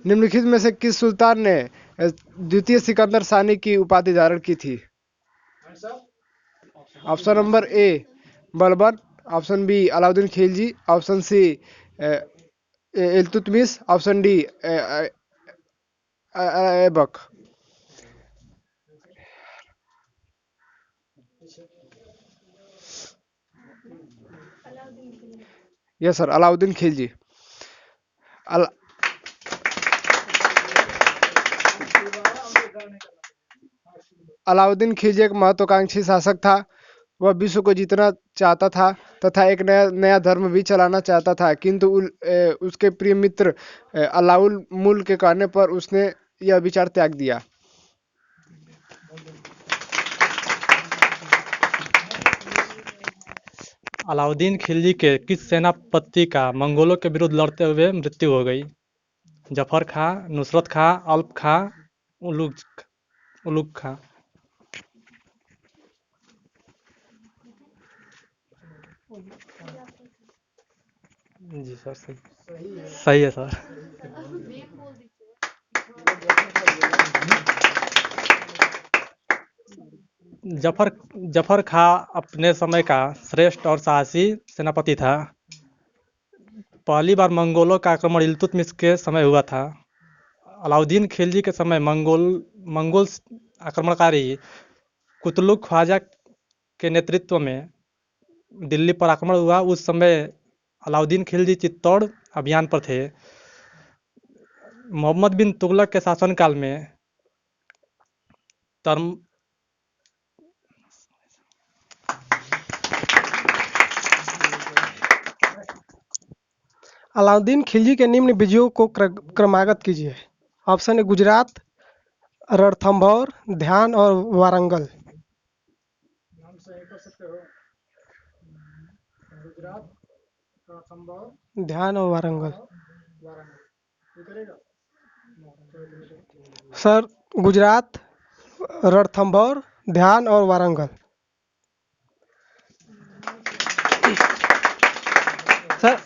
निम्नलिखित में से किस सुल्तान ने द्वितीय सिकंदर सानी की उपाधि धारण की थी? Option number A Balban, option B Alauddin Khilji, option C Iltutmish, option D Aibak. Yes sir, Alauddin Khilji. Alauddin Khilji एक महत्वाकांक्षी शासक था। वह विश्व को जीतना चाहता था तथा एक नया धर्म भी चलाना चाहता था, किंतु उसके प्रिय मित्र अलाउल मुल्क के कहने पर उसने यह विचार त्याग दिया। अलाउद्दीन खिलजी के किस सेनापति का मंगोलों के विरुद्ध लड़ते हुए मृत्यु हो गई? जफर खां, नुसरत खां, अल्प खां, उलुग खां। जी सर, सही है सर। जफर खां अपने समय का श्रेष्ठ और साहसी सेनापति था। पहली बार मंगोलों का आक्रमण इल्तुतमिश के समय हुआ था। अलाउद्दीन खिलजी के समय मंगोल आक्रमणकारी कुतलुक ख्वाजा के नेतृत्व में दिल्ली पर आक्रमण हुआ। उस समय अलाउद्दीन खिलजी चित्तौड़ अभियान पर थे। मोहम्मद बिन तुगलक के शासनकाल में अलाउद्दीन खिलजी के निम्न विजयों को क्रमागत कीजिए। ऑप्शन ए गुजरात, रणथंभौर, ध्यान और वारंगल। ध्यान और वारंगल। सर, गुजरात, रणथंभौर, ध्यान और वारंगल। सर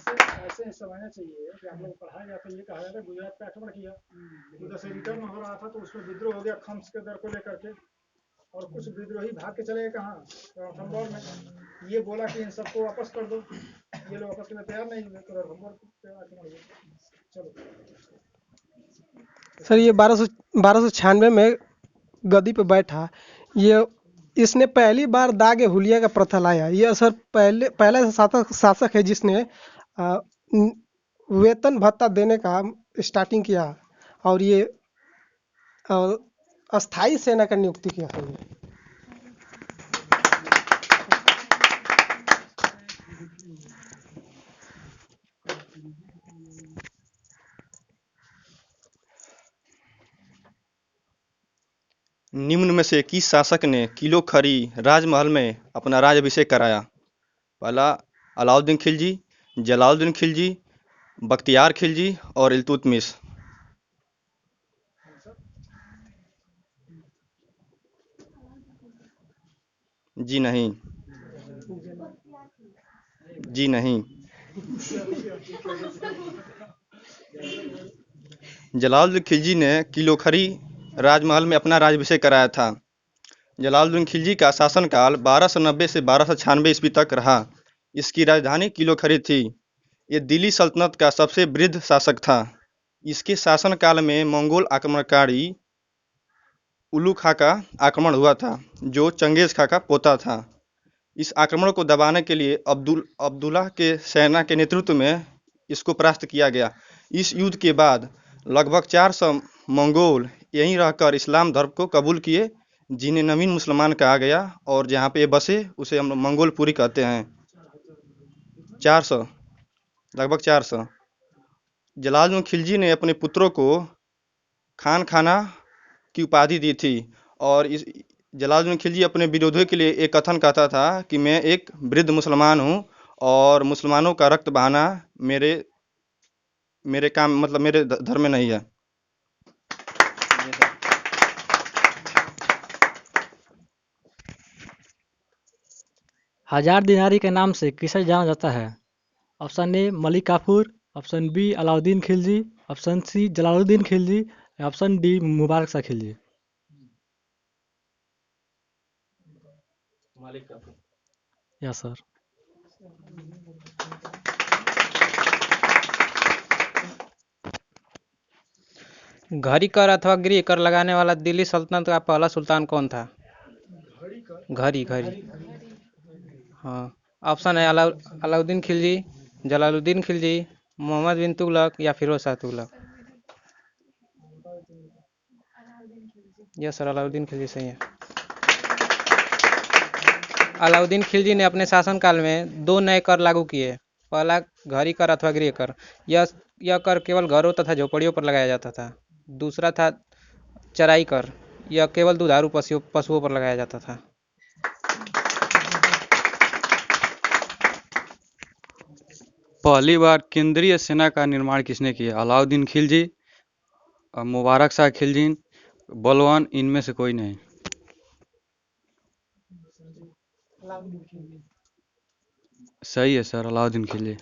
ऐसे समझना चाहिए कि आप लोग पढ़ाया जाता है, ये कहा जाता है गुजरात पे आक्रमण किया, उधर से रिटर्न हो रहा था तो उसमें विद्रोह हो गया खम्स के दर को लेकर के, और कुछ विद्रोही भाग के चले गए कहाँ, रणथंभौर में। ये बोला कि इन सबको वापस कर दो, ये लोग वापस करने तैयार नहीं हुए तो रणथंभौर पे आक्रमण हुआ। चलो सर, ये 1296 में गद्दी पे बैठा। ये इसने पहली बार दागे हुलिया का प्रथा लाया। यह सर पहला शासक है जिसने वेतन भत्ता देने का स्टार्टिंग किया, और ये अस्थाई सेना का नियुक्ति किया है। निम्न में से किस शासक ने किलो खरी राजमहल में अपना राज्याभिषेक कराया? पहला अलाउद्दीन खिलजी, जलालुद्दीन खिलजी, बख्तियार खिलजी और इल्तुतमिश। जी नहीं, जी नहीं। जलालुद्दीन खिलजी ने किलो खरी राजमहल में अपना राज्याभिषेक कराया था। जलालुद्दीन खिलजी का शासनकाल 1290 से 1296 ईस्वी तक रहा। इसकी राजधानी किलो खरी थी। ये दिल्ली सल्तनत का सबसे वृद्ध शासक था। इसके शासनकाल में मंगोल आक्रमणकारी उलू खां का आक्रमण हुआ था, जो चंगेज खां का पोता था। इस आक्रमण को दबाने के लिए अब्दुल्लाह के सेना के नेतृत्व में इसको परास्त किया गया। इस युद्ध के बाद लगभग 400 मंगोल यहीं रहकर इस्लाम धर्म को कबूल किए, जिन्हें नवीन मुसलमान कहा गया, और जहाँ पे बसे उसे हम मंगोलपुरी कहते हैं। 400, लगभग 400। जलालुद्दीन खिलजी ने अपने पुत्रों को खान खाना की उपाधि दी थी, और इस जलालुद्दीन खिलजी अपने विरोधियों के लिए एक कथन कहता था कि मैं एक वृद्ध मुसलमान हूँ और मुसलमानों का रक्त बहाना मेरे काम मतलब मेरे धर्म में नहीं है। हजार दिनारी के नाम से किसे जाना जाता है? Option A Malik Kafur, option B Alauddin Khilji, option C Jalaluddin Khilji, option D Mubarak Shah Khilji. Yes sir. घड़ी कर अथवा गृह कर लगाने वाला दिल्ली सल्तनत का पहला सुल्तान कौन था? घड़ी घड़ी। हाँ। ऑप्शन है अलाउद्दीन खिलजी, जलालुद्दीन खिलजी, मोहम्मद बिन तुगलक या फिरोज शाह तुगलक। यस सर, अलाउद्दीन खिलजी सही है। अलाउद्दीन खिलजी ने अपने शासनकाल में 2 नए कर लागू किए। पहला घड़ी कर अथवा गृह कर। यह कर केवल घरों तथा झोपड़ियों पर लगाया जाता था। दूसरा था चराई कर। यह केवल दुधारू पशुओं पर लगाया जाता था। पहली बार केंद्रीय सेना का निर्माण किसने किया? अलाउद्दीन खिलजी, मुबारक शाह खिलजी, बलवान, इनमें से कोई नहीं। सही है सर, अलाउद्दीन खिलजी।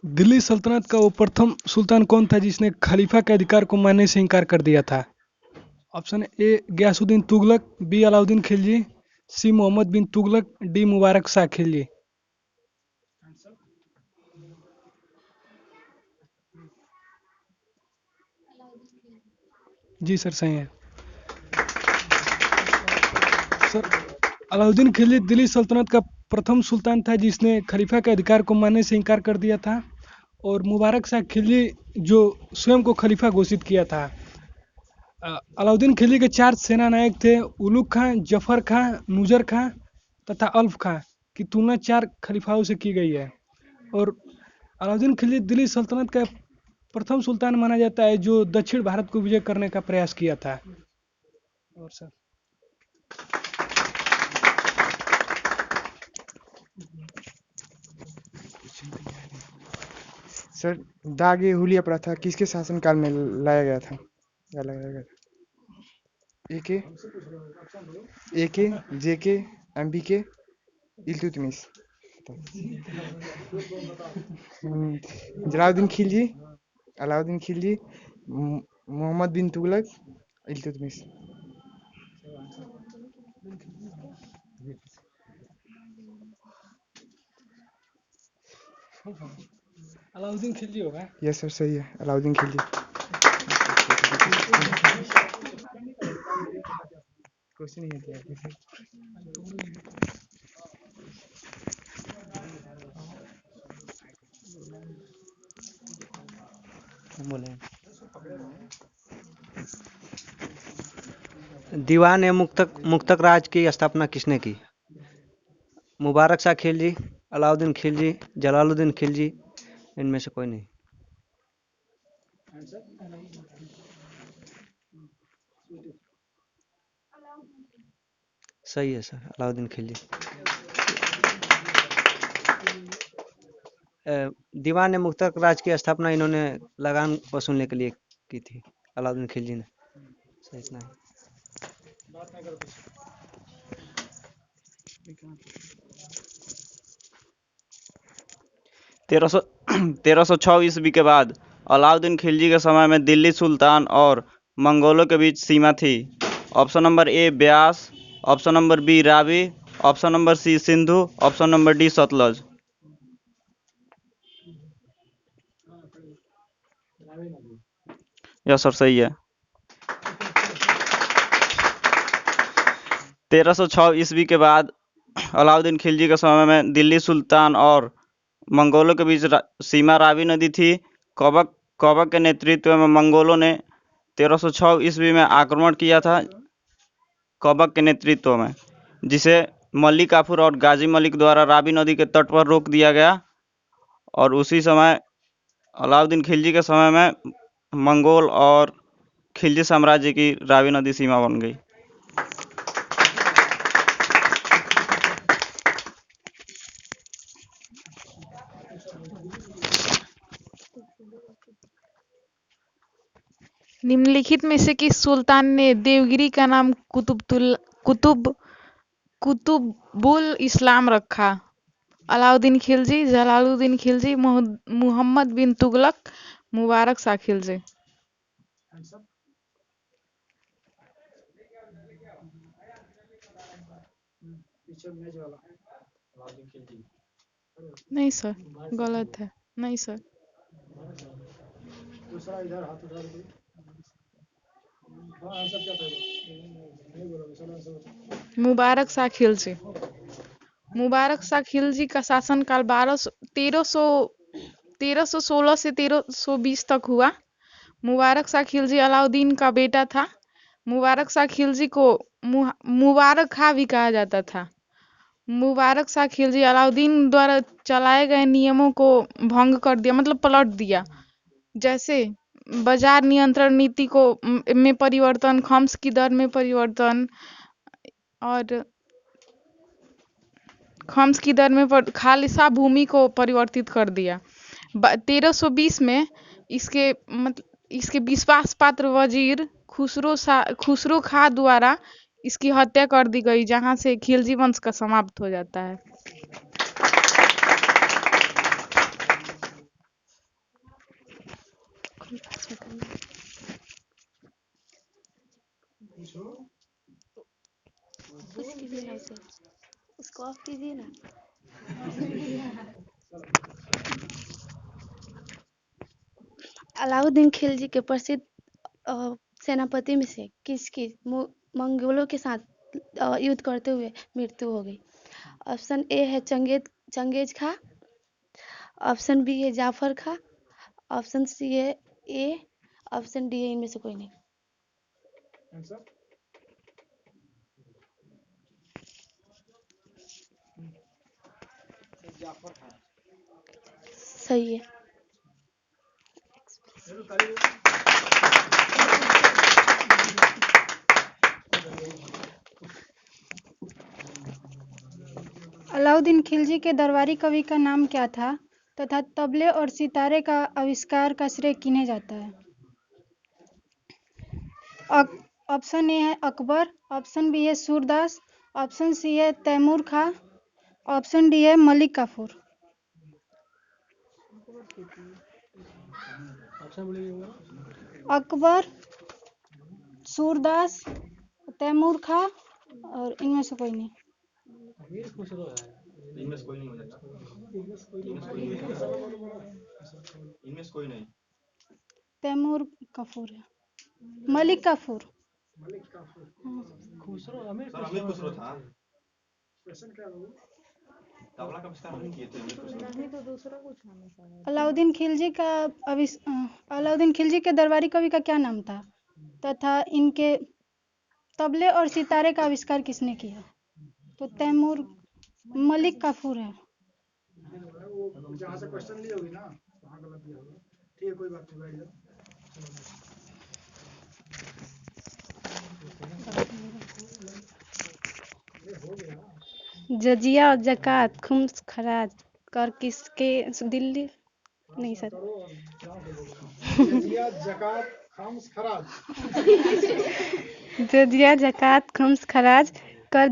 दिल्ली सल्तनत का वो प्रथम सुल्तान कौन था जिसने खलीफा के अधिकार को मानने से इनकार कर दिया था? Option A Ghiyasuddin Tughlaq, B Alauddin Khilji, C Mohammad bin Tughlaq, D Mubarak Shah Khilji. जी सर, सही है सर। अलाउद्दीन खिलजी दिल्ली सल्तनत का प्रथम सुल्तान था जिसने खलीफा के अधिकार को मानने से इनकार कर दिया था। और मुबारक शाह खिलजी जो स्वयं को खलीफा घोषित किया था। अलाउद्दीन खिलजी के 4 सेना नायक थे, उलुग खां, जफर खां, नुजर खां तथा अल्फ खां की तुलना 4 खलीफाओं से की गई है। और अलाउद्दीन खिलजी दिल्ली सल्तनत का प्रथम सुल्तान माना जाता है जो दक्षिण भारत को विजय करने का प्रयास किया था। और सर सर, दाग ए हुलिया प्रथा किसके शासनकाल में लाया गया था या लगाया गया था? ए के, जे के, एम के, इल्तुतमिश। जलालुद्दीन खिलजी, अलाउद्दीन खिलजी, मोहम्मद बिन तुगलक, इल्तुतमिश। अलाउद्दीन खिलजी होगा। यस सर, सही है, अलाउद्दीन खिलजी। क्वेश्चन नहीं किया दीवान ए मुक्तक राज की स्थापना किसने की? मुबारक शाह खिलजी, अलाउद्दीन खिलजी, जलालुद्दीन खिलजी, इनमें से कोई नहीं। सही है सर, अलाउद्दीन खिलजी। दीवान ए मुक्तक राज की स्थापना इन्होंने लगान वसूलने के लिए की थी, अलाउद्दीन खिलजी ने। सही इतना है। 1306 ईस्वी के बाद अलाउद्दीन खिलजी के समय में दिल्ली सुल्तान और मंगोलों के बीच सीमा थी। Option number A Beas, option number B Ravi, option number C Sindhu, option number D Sutlej. यह सर सही है। 1306 ईस्वी के बाद अलाउद्दीन खिलजी के समय में दिल्ली सुल्तान और मंगोलों के बीच सीमा रावी नदी थी। कबक के नेतृत्व में मंगोलों ने 1306 ईस्वी में आक्रमण किया था कबक के नेतृत्व में, जिसे मलिक काफूर और गाजी मलिक द्वारा रावी नदी के तट पर रोक दिया गया। और उसी समय अलाउद्दीन खिलजी के समय में मंगोल और खिलजी साम्राज्य की रावी नदी सीमा बन गई। निम्नलिखित में से किस सुल्तान ने देवगिरी का नाम कुतुब कुतुबुल इस्लाम रखा। अलाउद्दीन खिलजी, जलालुद्दीन खिलजी, मुहम्मद बिन तुगलक, मुबारक शाह खिलजी। आंसर पीछे मेज वाला अलाउद्दीन खिलजी। नहीं सर, गलत है। नहीं सर। दूसरा इधर हाथ उठा दो। हाँ आंसर क्या था नहीं बोलोगे, चलो आंसर बताओ। मुबारक शाह खिलजी। मुबारक शाह खिलजी का शासनकाल 1316 से 1320 तक हुआ। मुबारक शाह खिलजी अलाउद्दीन का बेटा था। मुबारक शाह खिलजी को मुबारक खां भी कहा जाता था। मुबारक शाह खिलजी अलाउद्दीन द्वारा चलाए गए नियमों को भंग कर दिया, मतलब पलट दिया। जैसे बाजार नियंत्रण नीति को में परिवर्तन, खम्स की दर में परिवर्तन और खम्स की दर में खालिसा भूमि को परिवर्तित कर दिया। 1320 में इसके विश्वास पात्र वजीर खुसरो खां द्वारा इसकी हत्या कर दी गई, जहां से खिलजी वंश का समाप्त हो जाता है। उसको ऑफ कीजिए ना। अलाउद्दीन खिलजी के प्रसिद्ध सेनापति में से किसकी मंगोलों के साथ युद्ध करते हुए मृत्यु हो गई? ऑप्शन ए है चंगेज खां, ऑप्शन बी है जाफर खां, ऑप्शन सी है ए, ऑप्शन डी है इनमें से कोई नहीं। आंसर सही है। अलाउद्दीन खिलजी के दरबारी कवि का नाम क्या था तथा तबले और सितारे का आविष्कार का श्रेय किन्हें जाता है? ऑप्शन ए है अकबर, ऑप्शन बी है सूरदास, ऑप्शन सी है तैमूर खां, ऑप्शन डी है मलिक काफूर। अकबर, सूरदास, तैमूर खां और इनमें से कोई नहीं। इनमें से कोई नहीं हो जाता। इनमें से कोई नहीं। तैमूर कफूर है। मलिक काफूर। सर अमीर खुसरो था। क्वेश्चन क्या है? तबला का आविष्कार नहीं किए थे अमीर खुसरो। अलाउद्दीन खिलजी के दरबारी कवि का क्या नाम था तथा इनके तबले और सितारे का आविष्कार किसने किया? तो तैमूर मलिक काफूर है। वो जहाँ से क्वेश्चन ली होगी ना वहाँ गलत दिया होगा। ठीक है, कोई बात नहीं, बैठ जाओ। जजिया और जकात खुम्स खराज कर किसके दिल्ली नहीं सर जजिया जकात खम्स खराज जजिया जकात खुम्स खराज कर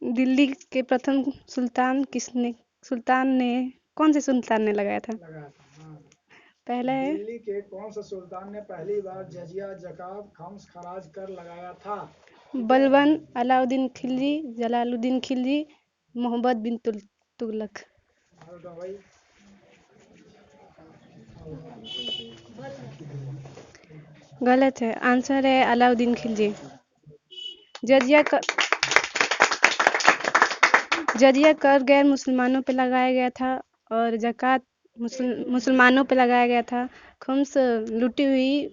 दिल्ली के प्रथम सुल्तान ने कौन से सुल्तान ने लगाया था? हाँ। पहला है दिल्ली के कौन सा सुल्तान ने पहली बार जजिया जकात खम्स खराज कर लगाया था? बलबन, अलाउद्दीन खिलजी, जलालुद्दीन खिलजी, मोहम्मद बिन तुगलक। गलत है। आंसर है अलाउद्दीन खिलजी। जजिया कर गैर मुसलमानों पर लगाया गया था और जकात मुसलमानों पर लगाया गया था। खुम्स लूटी हुई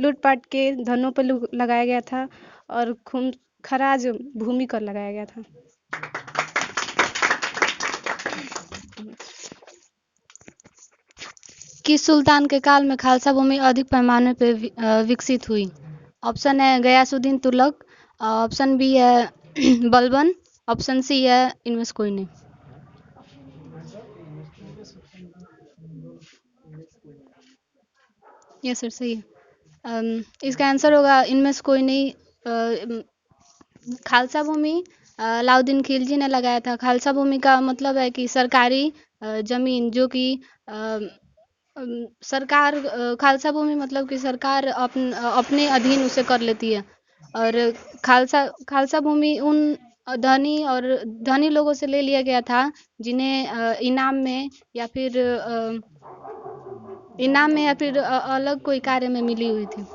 लूटपाट के धनों पर लगाया गया था और खुम्स खराज भूमि कर लगाया गया था। किस सुल्तान के काल में खालसा भूमि अधिक पैमाने पर विकसित हुई? ऑप्शन है गयासुद्दीन तुगलक, ऑप्शन बी है बलबन, ऑप्शन सी है इनमें से कोई नहीं। यस सर, सही है। इसका आंसर होगा इनमें से कोई नहीं, खालसा भूमि अलाउद्दीन खिलजी ने लगाया था। खालसा भूमि का मतलब है कि सरकारी ज़मीन जो कि सरकार खालसा भूमि मतलब कि सरकार अपने अधीन उसे कर लेती है। और खालसा भूमि उन धनी लोगों से ले लिया गया था जिन्हें इनाम में या फिर अलग कोई कार्य में मिली हुई थी।